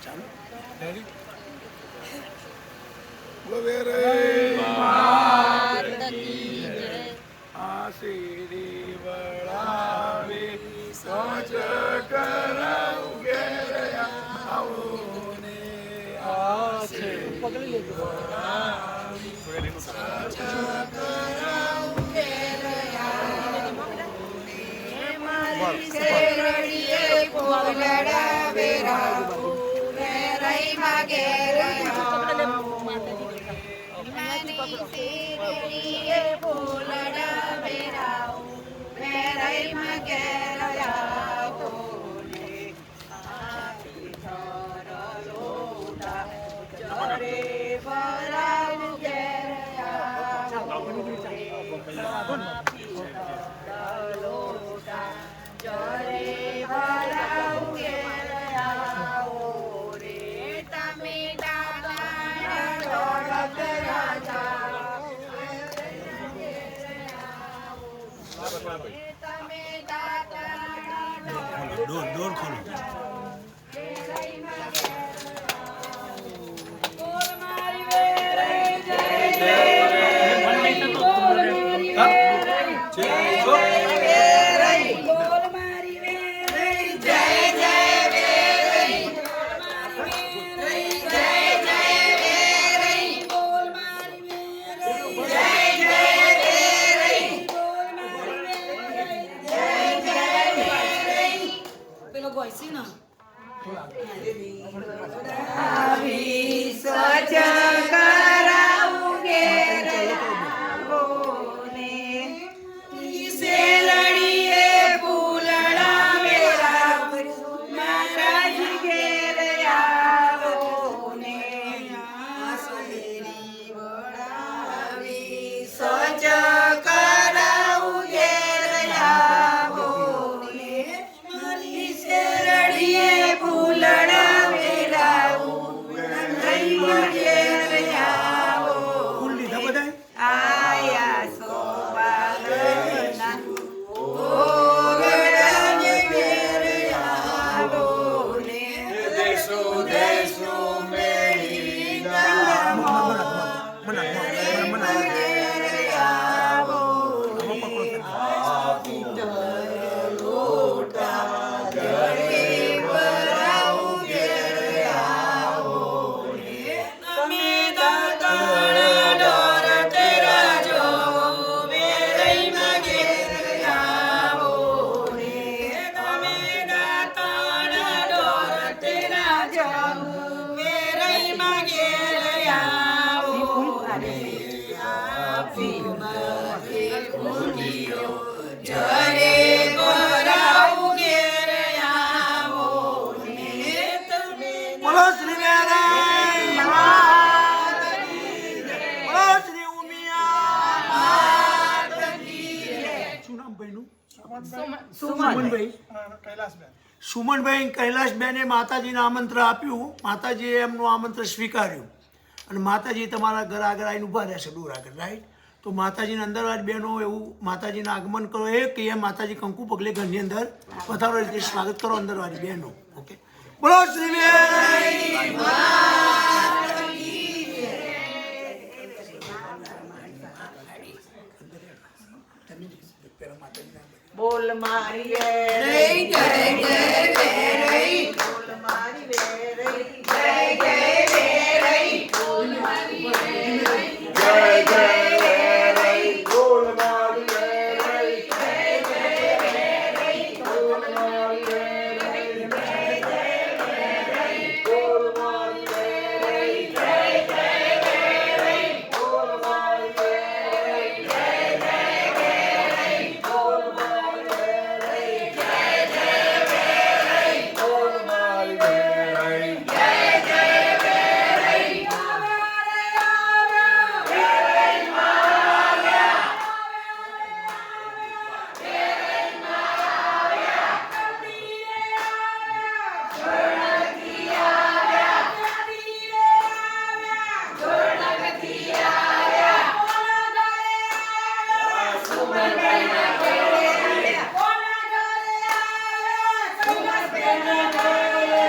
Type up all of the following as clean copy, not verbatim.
ચાલો રેડી આશીરી વળાવે સોચ કરાઉ ઘેર આવો ને આશીરી વળાવી સોચ કરાઉ ઘેર આવો ને મારી શેરડીએ પોલડા વેરાવો રે રઈ માં ઘેર આવો શેરડીએ પોલડા વેરાવો રે રઈ માં ઘેર આવો ને આથી લોટા જરે ભરાવ ઘેર આવો લોટા જરે ભરાવ ઘેર આવો રે તમે દાદા ઢોળક રાજા તમે દાદા ડોર ખોલો બોલ મારી વેરે જય જય બોલ મારી વેરે જય જય વેરે જય જય વેરે બોલ મારી વેરે જય જય વેરે બોલ મારી વેરે જય જય વેરે પેલો ગોઈસી ના આવી સચ કરાઉ ઘેર આવો ને શેરડીએ ફૂલડા વેરાવ માતાજી ઘેર આવો ને આશીરી વળાવી સચ કરાઉ ઘેર આવો ને મારી શેરડીએ ફૂલડા વેરાવું રઈમાં ઘેર આવો આયા સોવાગના ઓગળાને ઘેર આવો ને દેશો દેશો મેરી નામો ઘેર આવો આપી લોટા જડે ભરાવ ઘેર આવો ને તમે દાતાણા ડોર તેરા જો વેરઈમાં ઘેર આવો ને તમે દાતાણા ડોર તેરા જો વેરઈમાં ઘેર આવો ને આપી માથે કુંડીઓ જરે ભરાવ ઘેર આવો ને તમે બોલો શ્રી નારાયણ બોલો શ્રી ઉમિયા શું નામ ભાઈનું સુમનભાઈ સુમનભાઈ કૈલાસબેને માતાજીને આમંત્રણ આપ્યું માતાજીએ એમનું આમંત્રણ સ્વીકાર્યું અને માતાજી તમારા ઘર આગળ આવીને ઊભા રહેશે દૂર આગળ રાઈટ તો માતાજીના અંદરવાળી બહેનો એવું માતાજીના આગમન કરો એ કે એ માતાજી કંકુ પગલે ઘરની અંદર પધારો રીતે સ્વાગત કરો અંદરવાળી બહેનો ઓકે બોલો શ્રી વેરાઈ બોલ મારી વેરે જય જય વેરે બોલ મારી વેરે જય જય વેરે બોલ મારી વેરે જય જય વેરે બોલ મારી વેરે જય જય વેરે બોલ મારી વેરે જય જય વેરે બોલ મારી વેરે જય જય વેરે બોલ મારી વેરે જય જય વેરે બોલ મારી વેરે જય જય વેરે બોલ મારી વેરે જય જય વેરે Bye.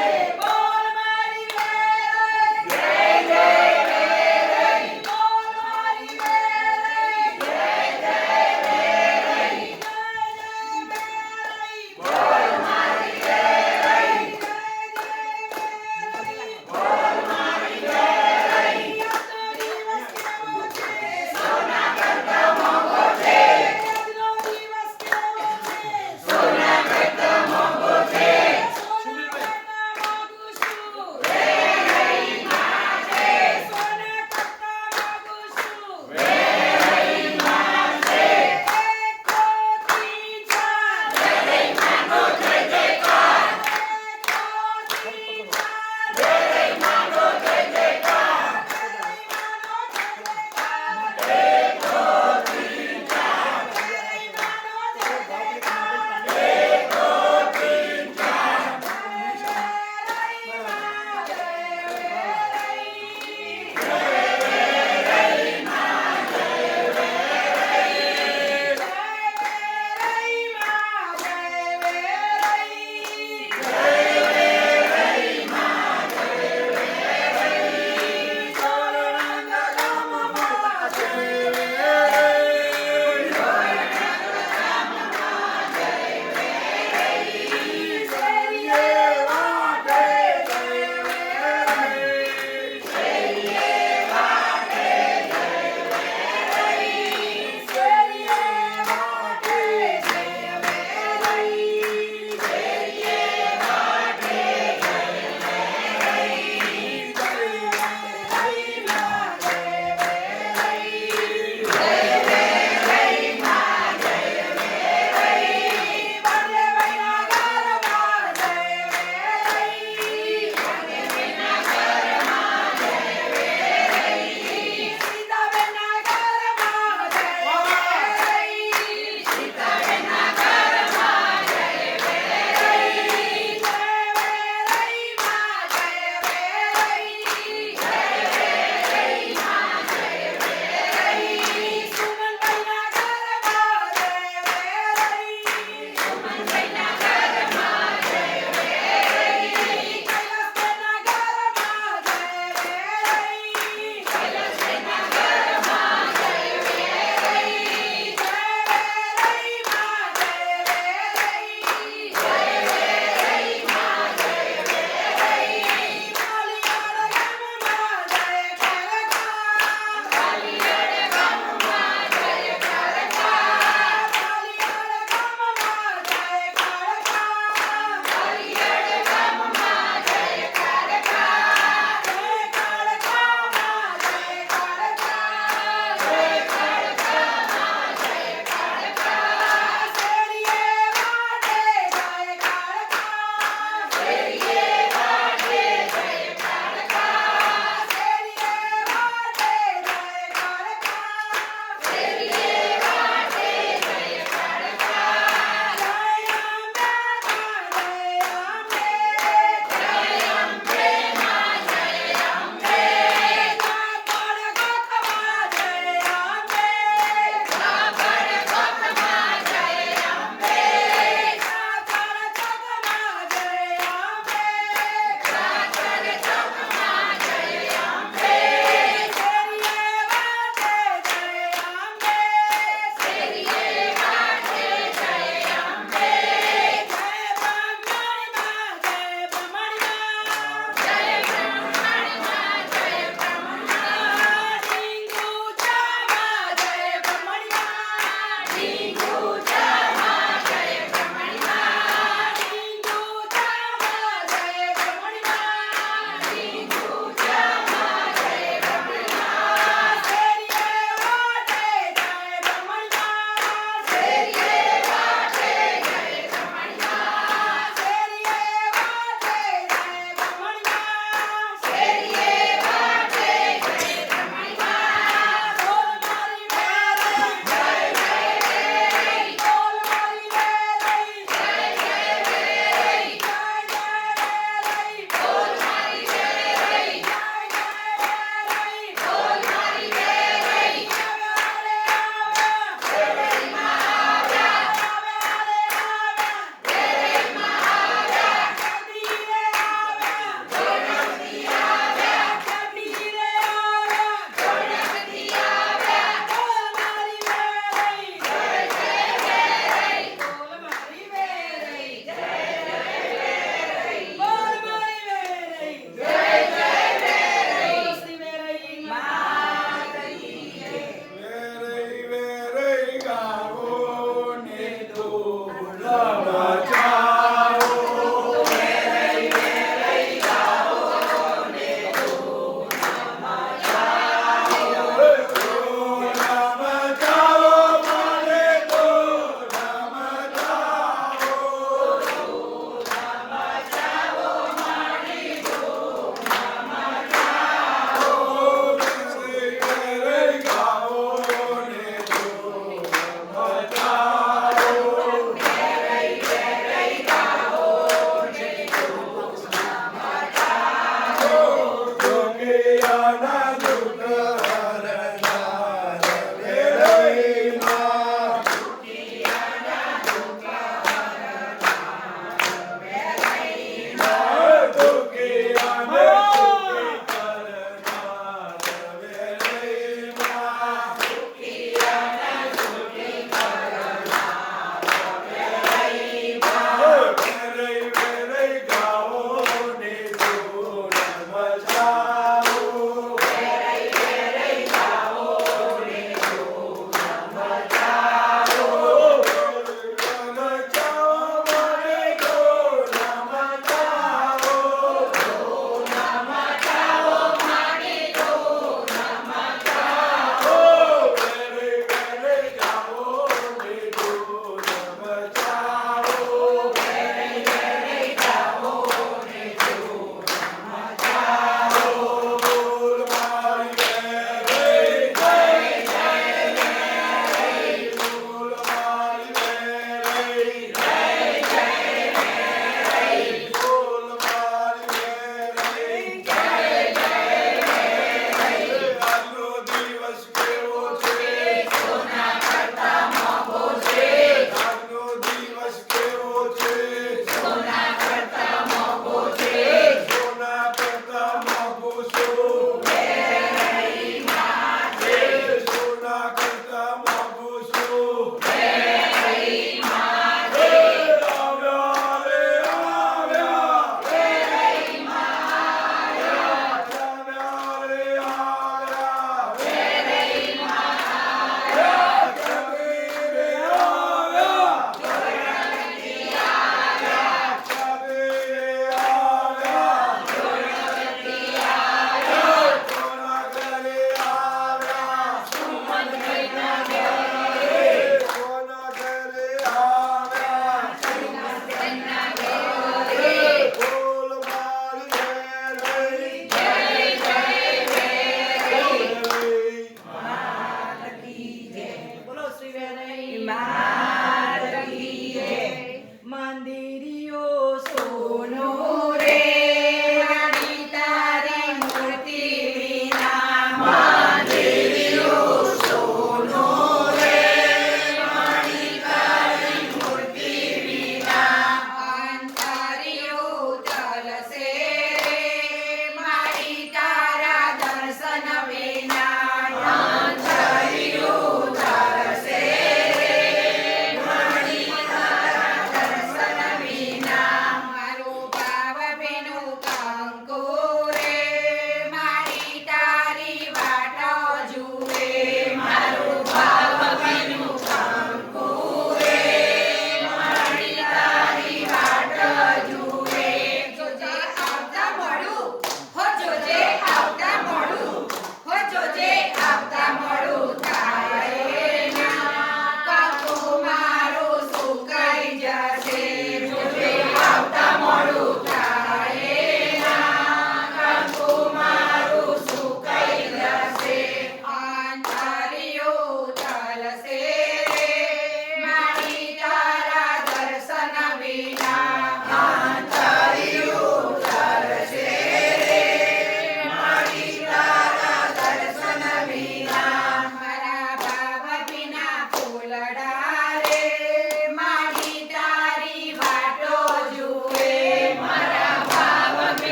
વેરઈ ગાઓ ને સુર મચાવો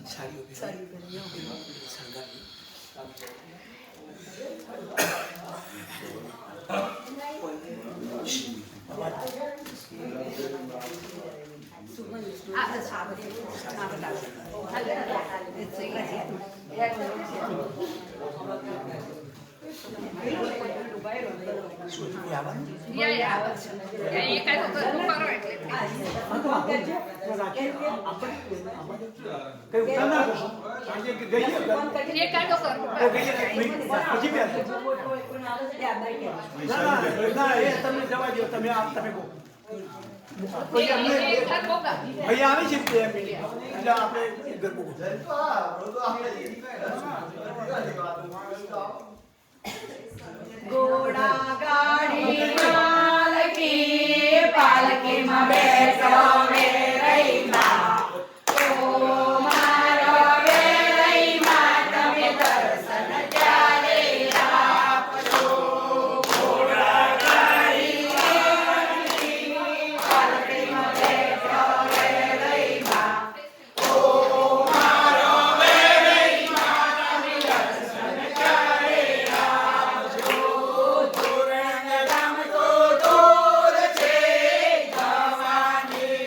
સાડીઓ શણગારી. તમે જવા દો, તમે અહીંયા આવી છે એટલે આપણે ગરબો ઘોડા ગાડી પાલકી પાલકીમાં બેસો વેરૈમાં ઓ મારો વેરૈમાં તમે દર્શન ત્યારે આપજો. ઘોડા ગાડી પાલકીમાં બેસો વેરૈમાં ઓ મારો વેરૈમાં તમે દર્શન ત્યારે આપજો. ધોરણ ગામ તો દૂર છે જવાની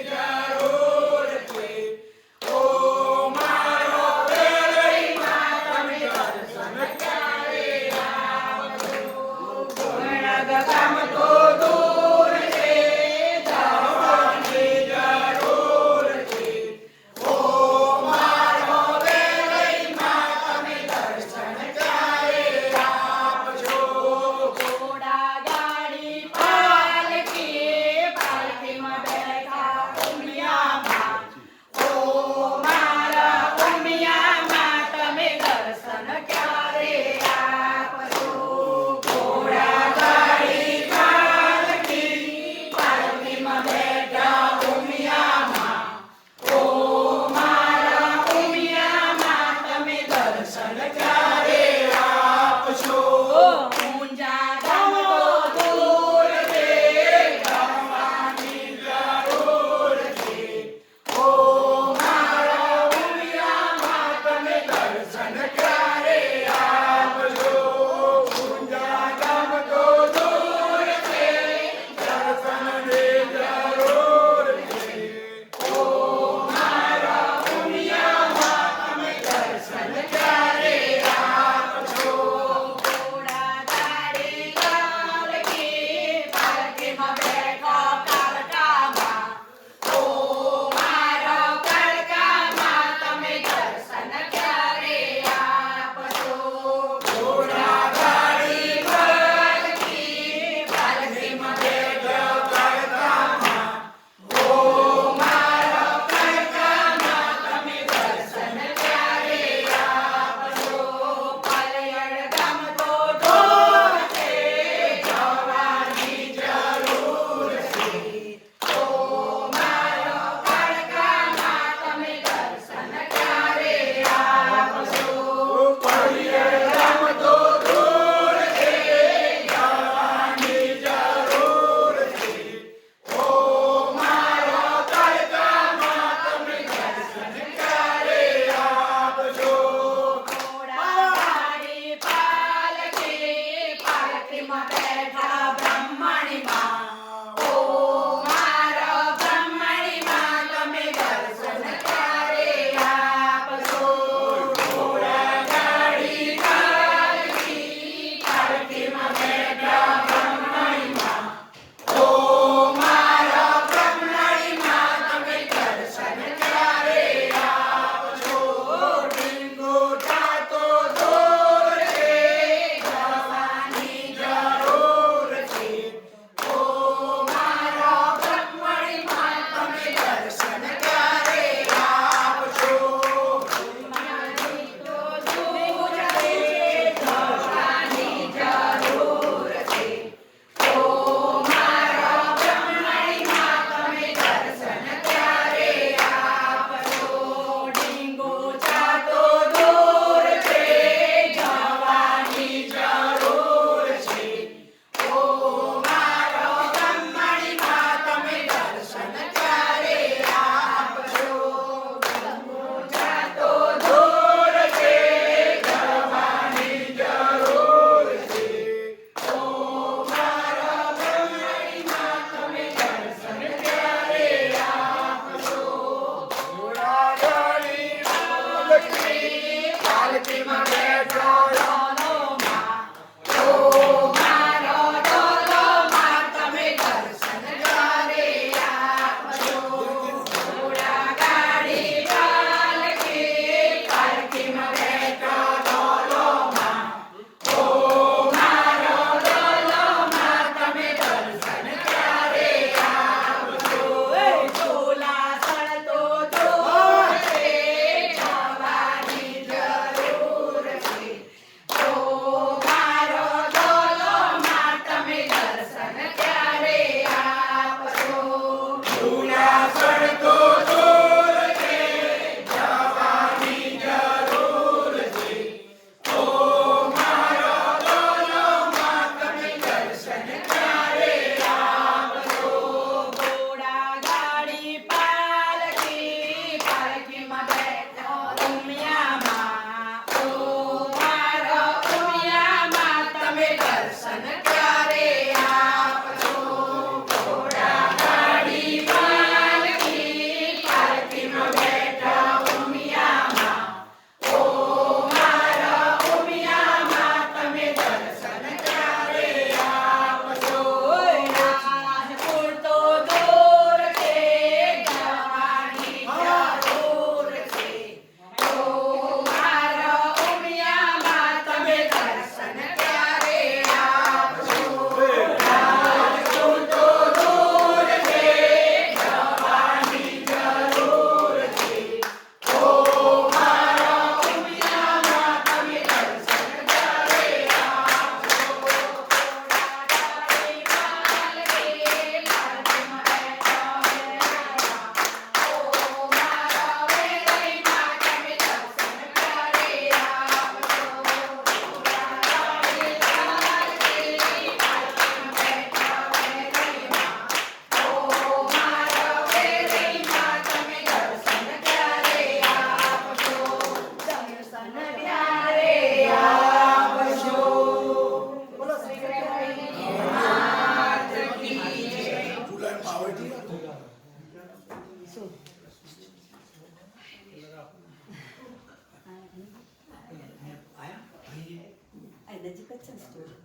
નજીક જ છે સ્ટોરી.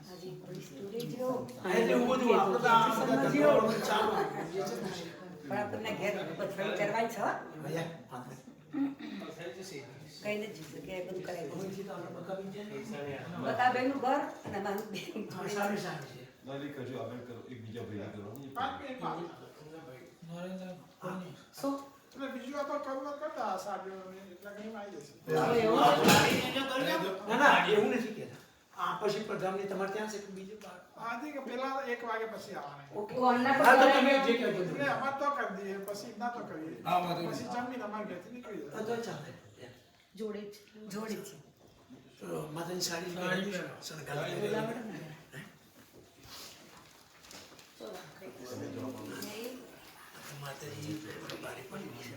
હજી કોઈ સ્ટોરી જો એટલે એવું બધું આપણે તો આ બધા ધંધાઓનું ચાલુ પણ આપણને ઘેર પથરાઈ કરવાય છે હો. કઈ નથી જીતું કે બધું કરાય બકા બેનું ઘર અને મારું બેન શું બીજું આપણે કરવું કરતા સાડીઓ એટલે ઘણી આવી જશે. ના ના એવું નથી કહેતા. આ પછી પ્રધાનની તમારે ત્યાં છે કે બીજું આથી કે પેલા 1 વાગે પછી આવવાના. ઓકે કોણના હા તો પર તમે જે કહેજો એટલે અમાર તો કરી દઈએ પછી ના તો કરીએ. પછી જમીન અમાર ઘરેથી નીકળી જાય. તો ચાલે જોડે છે તો માતાની સાડી શણગાર માતાજી બારી પડી છે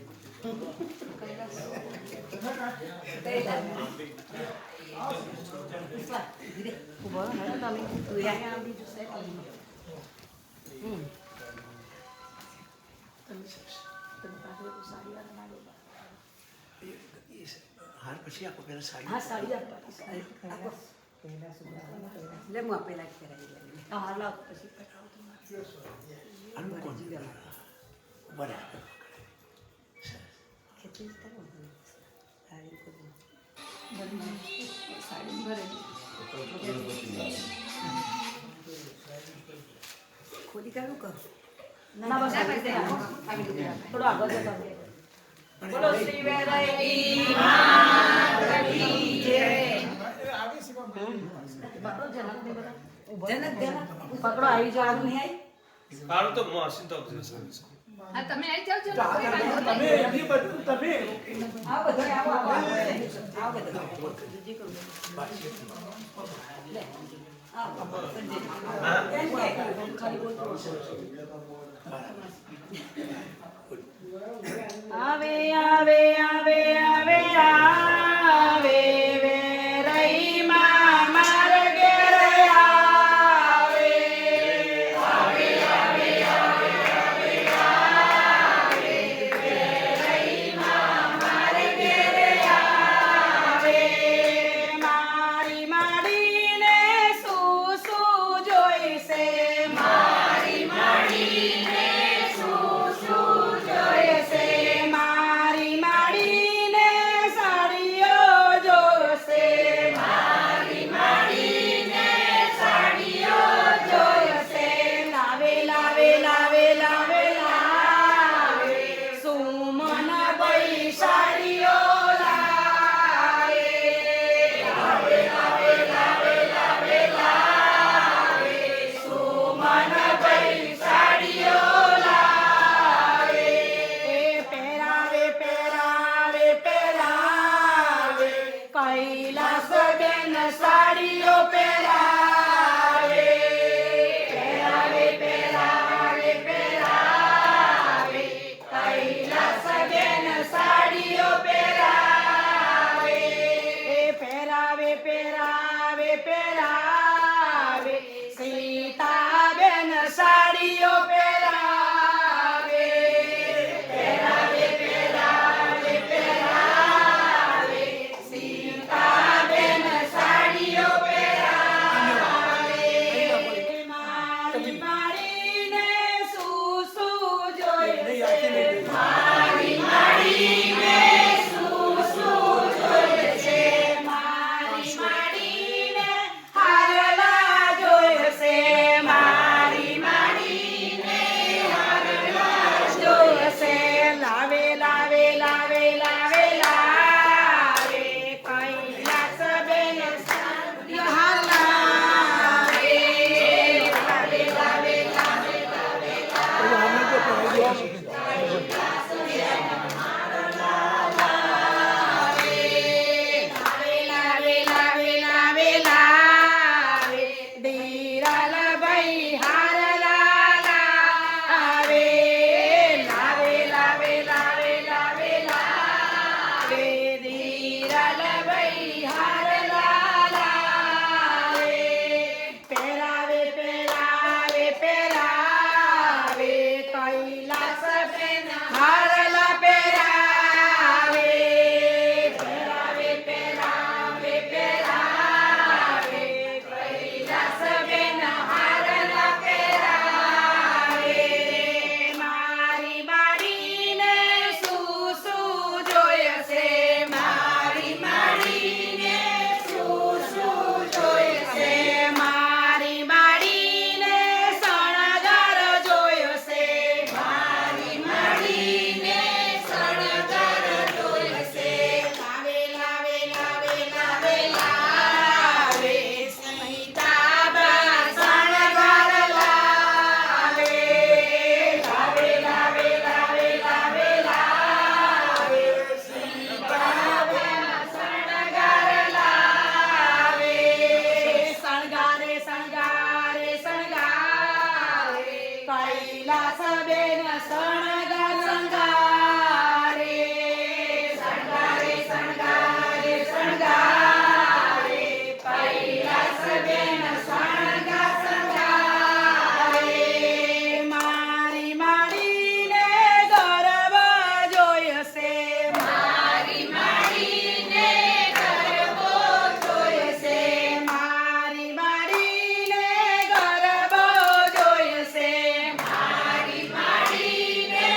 હાર પછી આપો પેલા સાડી હા સાડી આપો લે હું આપેલા કરાવી હા લાવ પછી આનું કોણ બરાબર ખેતી કરવાનું સાડી કરવું સાડી ભરેલી ખોલી કાઢું કર ના બસ થોડો આગળ જતો બોલો શ્રી વેરાયટી માતની જય આવી છે પણ જનક પકડો આવી જવાનું નહીં આવી હારું તો હું હસીને તો હા તમે આવી જાવ છો તમે એમની બધું તમે આવો બધા આવો આવો બધા જી કરો લે આવો સંજય ખાલી બોલ આવે આવે આવે આવે આવે વેરઈ માં માર ઘેર આવે આવે આવે આવે આવે મારી માડીને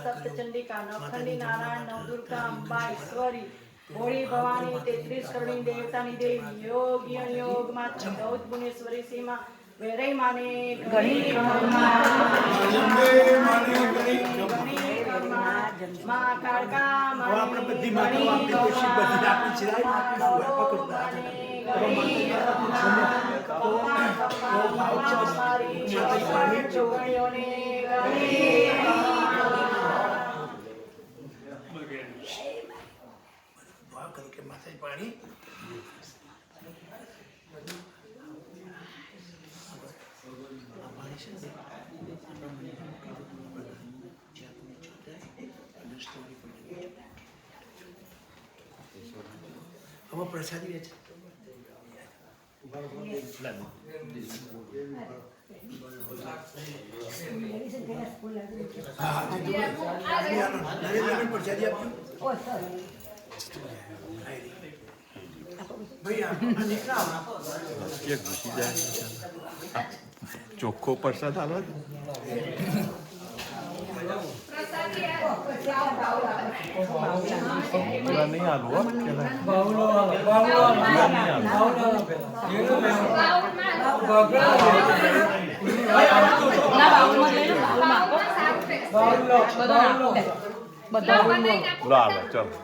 सप्तचंडिका नवखंडी नारायण नवदुर्गा अंबा ईश्वरी भोળી ભવાની 33 કરોડની દેવતાની દેવી યોગ योग માં 14 ગુણેશ્વરી સીમા વેરઈ માને ઘણી માં કાળકા હવે આપણે બધી માતાઓ આપણી કોશિશ બધી આપણી માતાજી પાણી હવે પ્રસાદી છે પ્રસાદી આપ્યું ચોખ્ખો પ્રસાદ આલો નહીં આલવો Gracias.